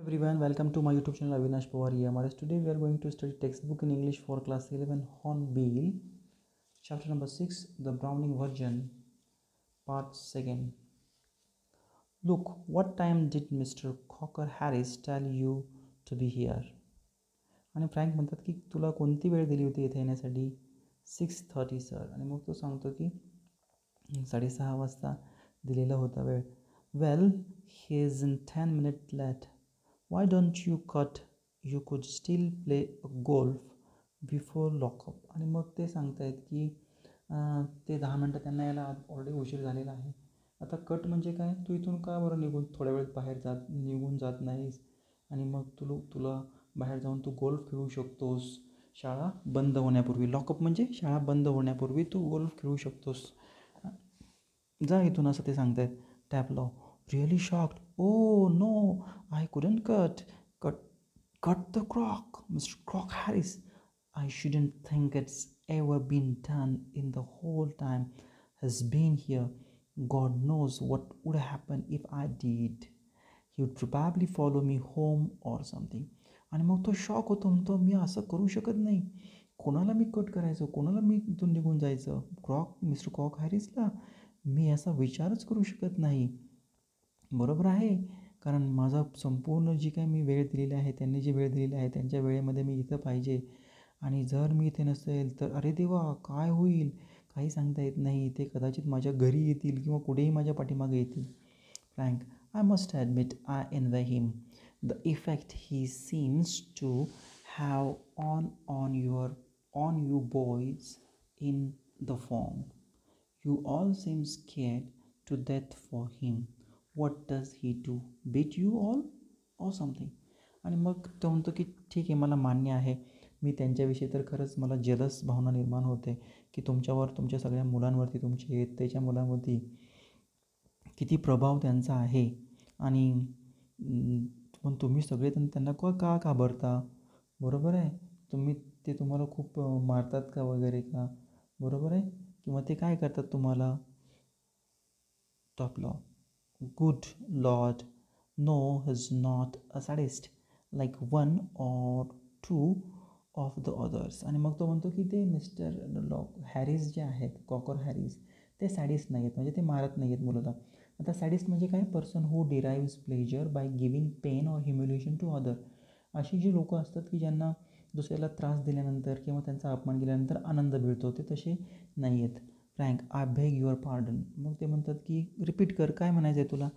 Everyone, welcome to my YouTube channel Avinash Pawar EMRS. Today we are going to study textbook in English for class 11 Hornbill, chapter number 6, the Browning version, part 2nd. Look, what time did Mr. Cocker Harris tell you to be here? आणि frank म्हणतात की तुला कोणती वेळ दिली होती इथे येण्यासाठी? 6:30 सर. आणि मग तो सांगतो की 6:30 वाजता दिलेला होता वेळ. Well, he is in 10 minutes late. Why don't you cut? You could still play golf before lockup. आणि मग ते सांगतायत की ते 10 मिनटं त्यांना यायला ऑलरेडी उशीर झालेला आहे. आता कट म्हणजे काय? तू इथून का बरं थोड्या वेळात बाहेर निघून जात नाहीस आणि मग तुला बाहेर जाऊन तू गोल्फ खेळू शकतोस. शाळा बंद होण्यापूर्वी. लॉकअप म्हणजे शाळा बंद होण्यापूर्वी तू गोल्फ खेळू शकतोस. जा इथून असं ते सांगतायत. टॅपलॉ really shocked. Oh no, I couldn't cut the crock, Mr. Crock Harris. I shouldn't think it's ever been done in the whole time has been here. God knows what would happen if I did. He would probably follow me home or something. आणि मग तो shock होतो, म्हणतो मी असं करू शकत नाही. कोणाला मी कट करायचं, कोणाला मी इथून निघून जायचं? मिस्टर क्रॉक हॅरिसला मी असा विचारच करू शकत नाही. बरोबर आहे, कारण माझा संपूर्ण जी काही मी वेळ दिलेली आहे, त्यांनी जी वेळ दिलेली आहे त्यांच्या वेळेमध्ये मी इथं पाहिजे. आणि जर मी इथे नसेल तर अरे देवा काय होईल, काही सांगता येत नाही. ते कदाचित माझ्या घरी येतील किंवा कुठेही माझ्या पाठीमागे येतील. Frank, I must admit I envy him. The effect he seems to have on you boys in the form. You all seem scared to death for him. What does he do? Beat you all or something? आणि मग तो म्हणतो की ठीक आहे, मला मान्य आहे, मी त्यांच्याविषयी तर खरंच मला जलस भावना निर्माण होते की तुमच्या सगळ्या मुलांवरती, तुमच्या त्याच्या मुलांवरती किती प्रभाव त्यांचा आहे. आणि पण तुम्ही सगळे त्यांना का घाबरता? बरोबर आहे, ते तुम्हाला खूप मारतात का वगैरे का? बरोबर आहे, किंवा ते काय करतात तुम्हाला? Taplow, good lord, no is not a sadist like one or two of the others. आणि मग तो म्हणतो की ते मिस्टर हॅरिस जे आहेत, कॉकर हॅरिस, ते सॅडिस्ट नाही आहेत, म्हणजे ते मारत नाही आहेत मुलाला. आता सॅडिस्ट म्हणजे काय? Person who derives pleasure by giving pain or humiliation to other. अशी जी लोकं असतात की ज्यांना दुसऱ्याला त्रास दिल्यानंतर किंवा त्यांचा अपमान केल्यानंतर आनंद मिळतो, ते तसे नाही आहेत. Frank, I beg your pardon. मग ते म्हणतात की रिपीट कर, काय म्हणायचं आहे तुला?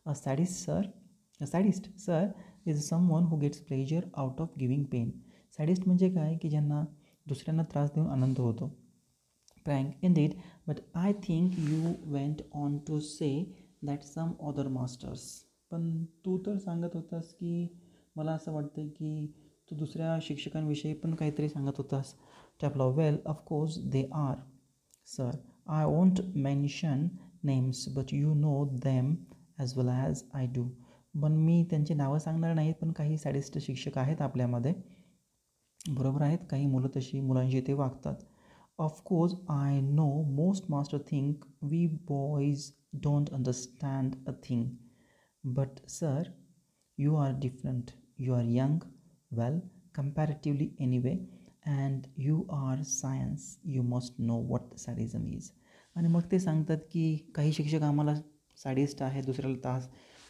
A sadist sir is someone who gets pleasure out of giving pain. Sadist म्हणजे काय? की ज्यांना दुसऱ्यांना त्रास देऊन आनंद होतो. Frank, indeed, but I think you went on to say that some other masters. पण तू तर सांगत होतास की, मला असं वाटतं की तू दुसऱ्या शिक्षकांविषयी पण काहीतरी सांगत होतास. Taplow, well of course they are sir. I won't mention names but you know them as well as I do. पण मी त्यांची नावं सांगणार नाहीत, पण काही सॅडिस्ट शिक्षक आहेत आपल्यामध्ये, बरोबर आहेत. काही मुलांशी ते वागतात. Of course I know most master think we boys don't understand a thing. But sir, you are different. You are young, well, comparatively anyway, and you are science. You must know what sadism is. आणि मग ते सांगतात की काही शिक्षक आम्हाला सॅडिस्ट आहे, दुसऱ्याला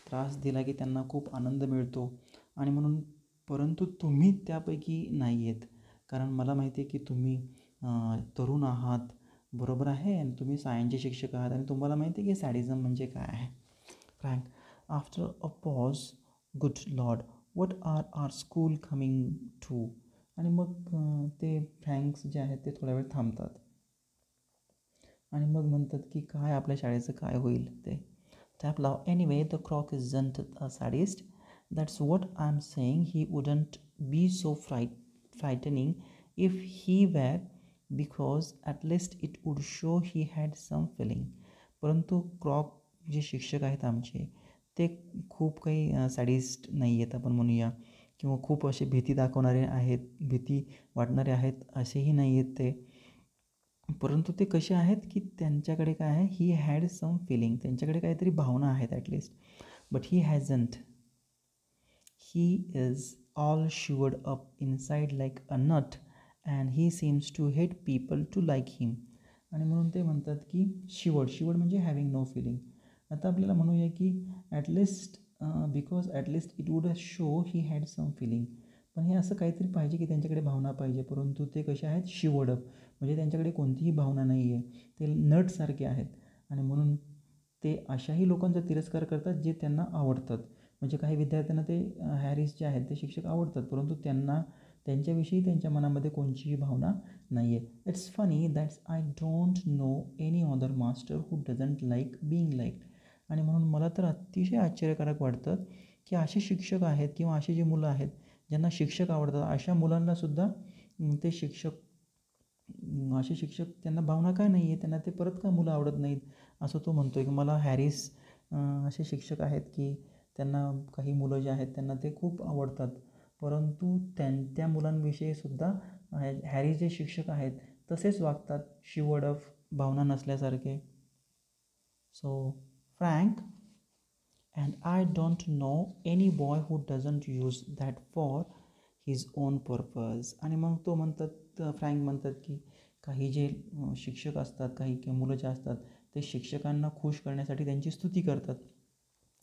त्रास दिला की त्यांना खूप आनंद मिळतो आणि म्हणून, परंतु तुम्ही त्यापैकी नाही आहेत, कारण मला माहिती आहे की तुम्ही तरुण आहात, बरोबर आहे, आणि तुम्ही सायन्सचे शिक्षक आहात आणि तुम्हाला माहिती आहे की सॅडिझम म्हणजे काय आहे. Frank, after a pause, good lord, what are our school coming to. आणि मग ते फ्रँक्स जे आहेत ते थोड्या वेळ थांबतात आणि मग म्हणतात की काय आपल्या शाळेचं काय होईल ते. Taplow, anyway the Crock isn't a sadist. That's what I am saying. He wouldn't be so frightening if he were, because at least it would show he had some feeling. परंतु क्रॉक जे शिक्षक आहेत आमचे, ते खूप काही सॅडिस्ट नाही आहेत आपण म्हणूया, किंवा खूप असे भीती दाखवणारे आहेत, भीती वाटणारे आहेत असेही नाही आहेत ते. परंतु ते कसे आहेत की त्यांच्याकडे काय आहे, ही हॅड सम फिलिंग, त्यांच्याकडे काहीतरी भावना आहेत at least. But he he is all shivered up inside like a nut and he seems to hate people to like him. आणि म्हणून ते म्हणतात की शिवर्ड म्हणजे हॅविंग नो फिलिंग. आता आपल्याला म्हणूया की at least because at least it would show he had some feeling. पण हे असं काहीतरी पाहिजे की त्यांच्याकडे भावना पाहिजे, परंतु ते कसे आहेत, शिवर्ड अप, म्हणजे त्यांच्याकडे कोणतीही भावना नाही आहे, ते नटसारखे आहेत. आणि म्हणून ते अशाही लोकांचा तिरस्कार करतात जे त्यांना आवडतात. म्हणजे काही विद्यार्थ्यांना ते हॅरिस जे आहेत ते शिक्षक आवडतात, परंतु त्यांना त्यांच्याविषयी त्यांच्या मनामध्ये कोणतीही भावना नाही आहे. It's funny that's I don't know any other master who doesn't like being liked. आणि म्हणून मला तर अतिशय आश्चर्यकारक वाटतं की असे शिक्षक आहेत किंवा अशी जी मुलं आहेत ज्यांना शिक्षक आवडतात, अशा मुलांनासुद्धा ते असे शिक्षक त्यांना भावना काय नाही आहे, त्यांना ते परत का मुलं आवडत नाहीत, असं तो म्हणतो आहे. की मला हॅरिस असे शिक्षक आहेत की त्यांना काही मुलं जे आहेत त्यांना ते खूप आवडतात, परंतु त्या मुलांविषयीसुद्धा हॅरिस जे शिक्षक आहेत तसेच वागतात, शिवर्ड अप, भावना नसल्यासारखे. So frank and I don't know any boy who doesn't use that for his on purpose. आणि मग तो म्हणतात, फ्रँक म्हणतात की काही जे शिक्षक असतात, काही मुलं जे असतात ते शिक्षकांना खुश करण्यासाठी त्यांची स्तुती करतात.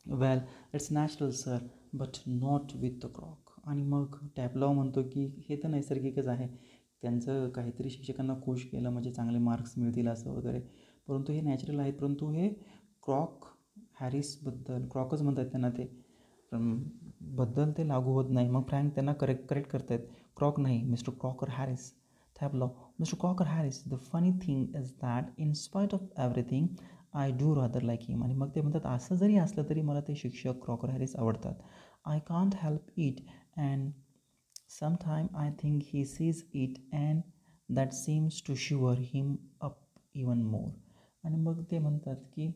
Well it's natural sir but not with the Crock. आणि मग टॅपलॉव म्हणतो की हे तर नैसर्गिकच आहे, त्यांचं काहीतरी शिक्षकांना खुश केलं म्हणजे चांगले मार्क्स मिळतील असं वगैरे, परंतु हे नॅचरल आहेत. परंतु हे क्रॉक हॅरिसबद्दल, क्रॉकच म्हणतात त्यांना, ते बद्दल ते लागू होत नाही. मग फ्रँक त्यांना करेक्ट करतायत, क्रॉक नाही, mister Crocker Harris. Taplow, mister Crocker Harris, the funny thing is that in spite of everything I do rather like him. आणि मग ते म्हणतात असं जरी असलं तरी मला ते शिक्षक क्रॉकर हॅरिस आवडतात. I can't help it and sometime I think he sees it and that seems to shiver him up even more. आणि मग ते म्हणतात की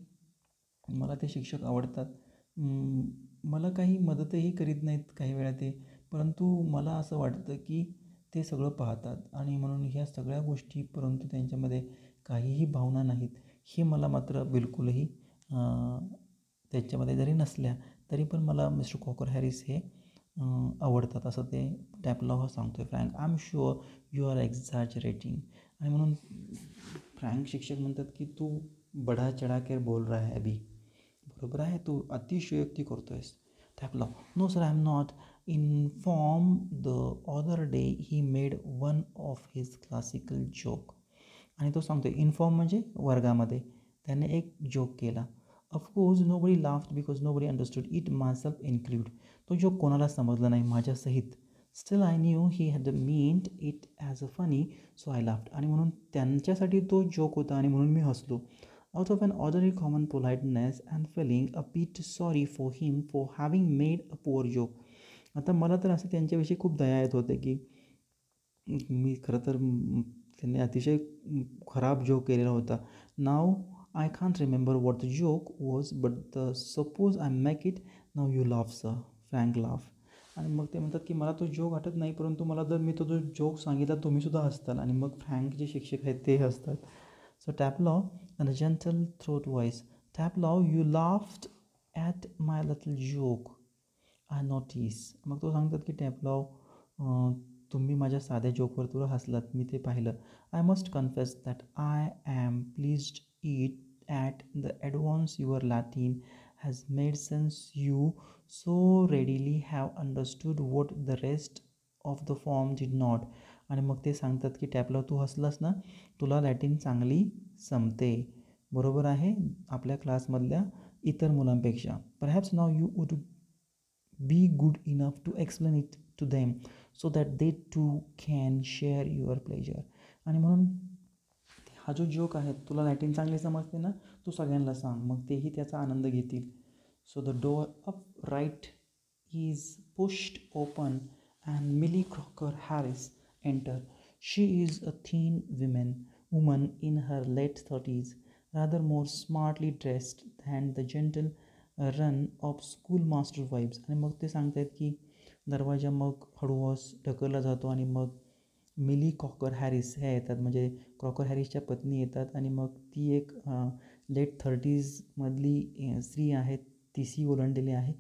मला ते शिक्षक आवडतात, मला काही मदतही करीत नाहीत काही वेळा ते, परंतु मला असं वाटतं की ते सगळं पाहतात आणि म्हणून ह्या सगळ्या गोष्टी, परंतु त्यांच्यामध्ये काहीही भावना नाहीत, हे मला मात्र बिलकुलही त्याच्यामध्ये जरी नसल्या तरी पण मला मिस्टर क्रॉकर हॅरिस हे आवडतात, असं ते टॅपलॉव हा सांगतो आहे. Frank, I am sure you are exaggerating. आणि म्हणून फ्रँक शिक्षक म्हणतात की तू बडा चढा के बोल रहा है अभी, बरोबर आहे, तू अतिशयोक्ती करतो आहेस. Taplow, no sir I am not. Inform the other day he made one of his classical joke. आणि तो सांगतो आहे इन्फॉर्म म्हणजे वर्गामध्ये त्याने एक जोक केला. Of course nobody laughed because nobody understood it, myself include. तो जोक कोणाला समजला नाही माझ्यासहित. Still I knew he had meant it as a funny so I laughed. आणि म्हणून त्यांच्यासाठी तो जोक होता आणि म्हणून मी हसलो. Out of an ordinary common politeness and feeling a bit sorry for him for having made a poor joke. आता मला तर असं त्यांच्याविषयी खूप दया येत होते की मी खरं तर त्यांनी अतिशय खराब जोक केलेला होता. Now I can't remember what the joke was but suppose I make it now you laugh sir. Frank laugh. आणि मग ते म्हणतात की मला तो जोक आठवत नाही, परंतु मला जर मी तो जो जोक सांगितला तुम्हीसुद्धा हसताल. आणि मग फ्रँक जे शिक्षक आहेत ते हसतात. So Taplow and a gentle throat voice. Taplow, you laughed at my little joke. I notice. मग तो सांगतात की टॅपलॉव तुम्ही माझ्या साध्या जोकवर तुला हसलात, मी ते पाहिलं. I must confess that I am pleased it at the advance your Latin has made sense you so readily have understood what the rest of the form did not. आणि मग ते सांगतात की टॅपलॉव तू हसलास ना, तुला लॅटिन चांगली जमते, बरोबर आहे, आपल्या क्लासमधल्या इतर मुलांपेक्षा. Perhaps now you would be good enough to explain it to them so that they too can share your pleasure. आणि म्हणून हा जो जोक आहे, तुला लॅटिन चांगली समजते ना, तू सगळ्यांना सांग, मग तेही त्याचा आनंद घेतील. So the door up right is pushed open and Millie Crocker Harris enter. She is a thin woman in her late 30s, rather more smartly dressed than the gentle run of schoolmaster wives. आणि मग ते सांगतात की दरवाजा मग हळूवार ढकलला जातो आणि मग मिली क्रॉकर हॅरिस ह्या येतात, म्हणजे क्रॉकर हॅरिसच्या पत्नी येतात. आणि मग ती एक लेट 30s मधली स्त्री आहे, तिसी ओलांडलेली आहे.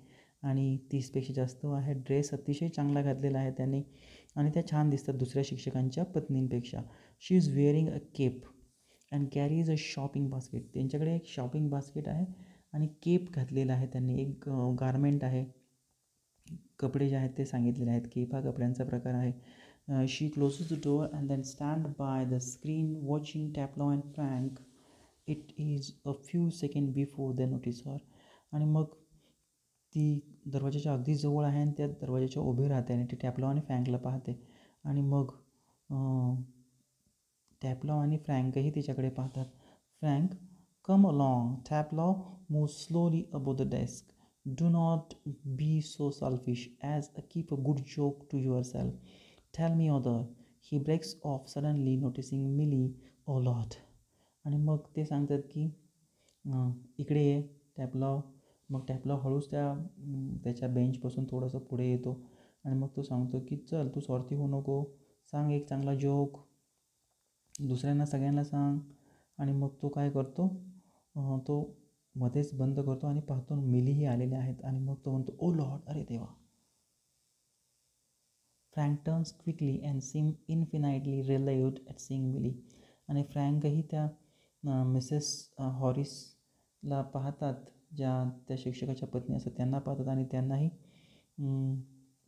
आणि 30पेक्षा जास्त आहे. ड्रेस अतिशय चांगला घातलेला आहे त्याने आणि त्या छान दिसतात दुसऱ्या शिक्षकांच्या पत्नींपेक्षा. She is wearing a cape and carries a shopping basket. त्यांच्याकडे एक शॉपिंग बास्केट आहे आणि केप घातलेला आहे त्यांनी. एक गारमेंट आहे. कपडे जे आहेत ते सांगितलेले आहेत. केप हा कपड्यांचा प्रकार आहे. She closes the door and then stand by the screen watching Taplow and Frank. It is a few second before they notice her. आणि मग ती दरवाजाच्या अगदी जवळ आहे आणि त्या दरवाजाच्या उभी राहते आणि ती टॅपलॉ आणि फ्रँकला पाहते. आणि मग टॅपलॉ आणि फ्रँकही तिच्याकडे पाहतात. Frank, come along. Taplow, move slowly above the desk. Do not be so selfish as keep a good joke to yourself. Tell me other. He breaks off suddenly noticing Millie. Oh lord. आणि मग ते सांगतात की इकडे ये टॅपलॉ. मग Taplow हळूच त्याच्या बेंचपासून थोडंसं पुढे येतो आणि मग तो सांगतो की चल तू स्वार्थी होऊ नको, सांग एक चांगला जोक, दुसऱ्यांना सगळ्यांना सांग. आणि मग तो काय करतो, तो मध्येच बंद करतो आणि पाहतो मिलीही आलेले आहेत. आणि मग तो म्हणतो ओ लॉर्ड, अरे देवा. Frank turns quickly and seem infinitely relieved at seeing Millie. आणि फ्रँकही त्या मिसेस हॉरिसला पाहतात, ज्या त्या शिक्षकाच्या पत्नी असतात त्यांना पाहतात आणि त्यांनाही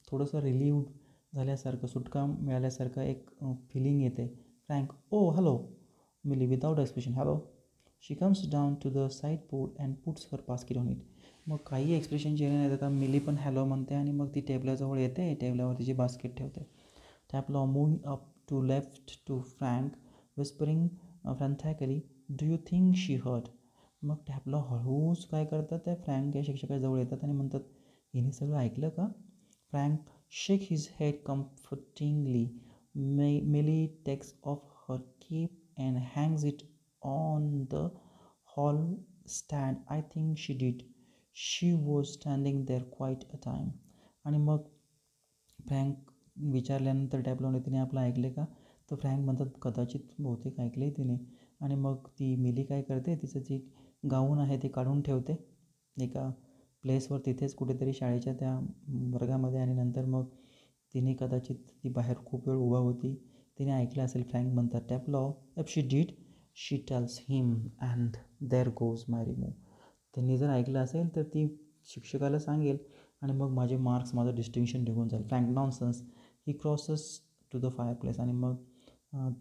थोडंसं रिलीव्ड झाल्यासारखं, सुटका मिळाल्यासारखं एक फिलिंग येते. Frank, oh hello. Millie without expression, hello. She comes down to the sideboard and puts her basket on it. मग काही एक्सप्रेशन चेहरे नाही देता मिली पण हॅलो म्हणते आणि मग ती टेबलाजवळ येते, टेबलावर तिची बास्केट ठेवते. Taplow moving up to left to Frank whispering frantically, do you think she heard. मग टॅपलॉ हळूच काय करतात, त्या फ्रँक या शिक्षकाजवळ येतात आणि म्हणतात हिने सगळं ऐकलं का. Frank shake his head comfortingly. Millie takes off her cape and hangs it on the hall stand. I think she did. She was standing there quite a time. आणि मग फ्रँक विचारल्यानंतर टॅपलॉने तिने आपलं ऐकले का, तर फ्रँक म्हणतात कदाचित बहुतेक ऐकले तिने. आणि मग ती मिली काय करते, तिचं जे गाऊन आहे ते काढून ठेवते एका प्लेसवर, तिथेच कुठेतरी शाळेच्या त्या वर्गामध्ये. आणि नंतर मग तिने कदाचित ती बाहेर खूप वेळ उभा होती, तिने ऐकलं असेल. फ्रँक म्हणतात Taplow, if she did she tells him and there goes my remove. त्यांनी जर ऐकलं असेल तर ती शिक्षकाला सांगेल आणि मग माझे मार्क्स, माझं डिस्टिंक्शन निघून जाईल. Frank, nonsense. He crosses to the fireplace. आणि मग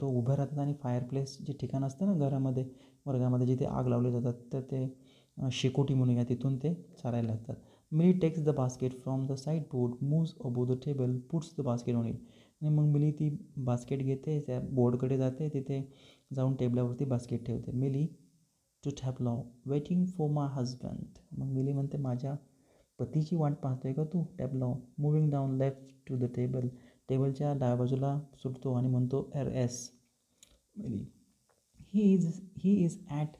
तो उभं राहतात आणि फायरप्लेस जे ठिकाण असतं ना घरामध्ये, वर्गामध्ये जिथे आग लावली जातात, तर ते शेकोटी म्हणूया, तिथून ते चालायला लागतात. Millie takes the basket from the sideboard, moves above the table, puts the basket on it. आणि मग मिली ती बास्केट घेते, त्या बोर्डकडे जाते, तिथे जाऊन टेबलावरती बास्केट ठेवते. Millie to Taplow, waiting for my husband. मग मिली म्हणते माझ्या पतीची वाट पाहतोय का तू. Taplow, moving down left to the table. टेबलच्या डाव्या बाजूला सुटतो आणि म्हणतो RS. Millie, he is at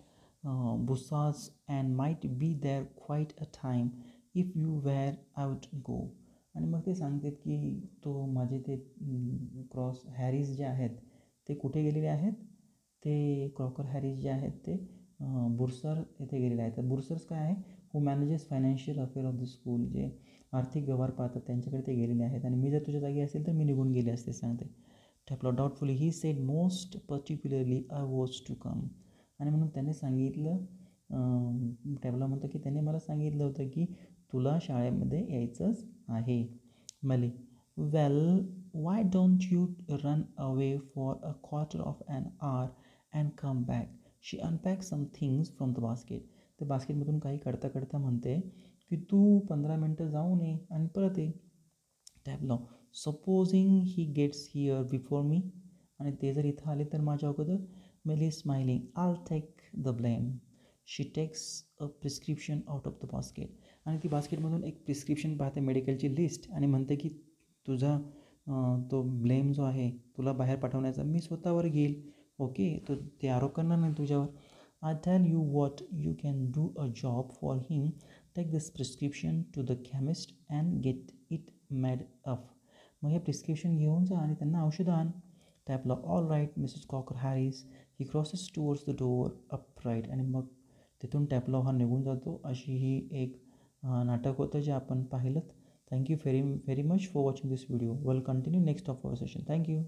बुसास and might be there quite a time if you were out go. आणि मग ते सांगतात की तो माझे ते हॅरीज जे आहेत ते कुठे गेलेले आहेत, ते क्रॉकर हॅरीज जे आहेत ते बुरसर येथे गेलेले आहेत. तर बुरसर्स काय आहे, who manages financial affair of the school, जे आर्थिक व्यवहार पाहतात त्यांच्याकडे ते गेलेले आहेत. आणि मी जर तुझ्या जागी असेल तर मी निघून गेले असते, सांगते. Taplow doubtfully, he said most particularly I was to come. आणि म्हणून त्याने सांगितलं, टॅपलॉ म्हणतं की त्याने मला सांगितलं होतं की तुला शाळेमध्ये यायचंच आहे. Millie, well why don't you run away for a quarter of an hour and come back. She unpack some things from the basket. ते बास्केटमधून काही करता करता म्हणते की तू 15 मिनटं जाऊन ये आणि परत ये. Taplow, supposing he gets here before me. आणि ते जर इथं आले तर माझ्या अगोदर. Millie smiling, I'll take the blame. She takes a prescription out of the basket. आणि ती बास्केटमधून एक प्रिस्क्रिप्शन पाहते, मेडिकलची लिस्ट, आणि म्हणते की तुझा तो ब्लेम जो आहे तुला बाहेर पाठवण्याचा मी स्वतःवर घेईल. ओके, तो ते आरोप करणार नाही तुझ्यावर. I tell you what you can do a job for him. Take this prescription to the chemist and get it made up. मग हे प्रिस्क्रिप्शन घेऊन जा आणि त्यांना औषधं आण. Taplow, all right Mrs Crocker Harris. He crosses towards the door up right. आणि मग तिथून टॅपलॉ हा निघून जातो. अशी ही एक नाटक होतं जे आपण पाहिलं. Thank you very very much for watching this video. Will continue next of our session. Thank you.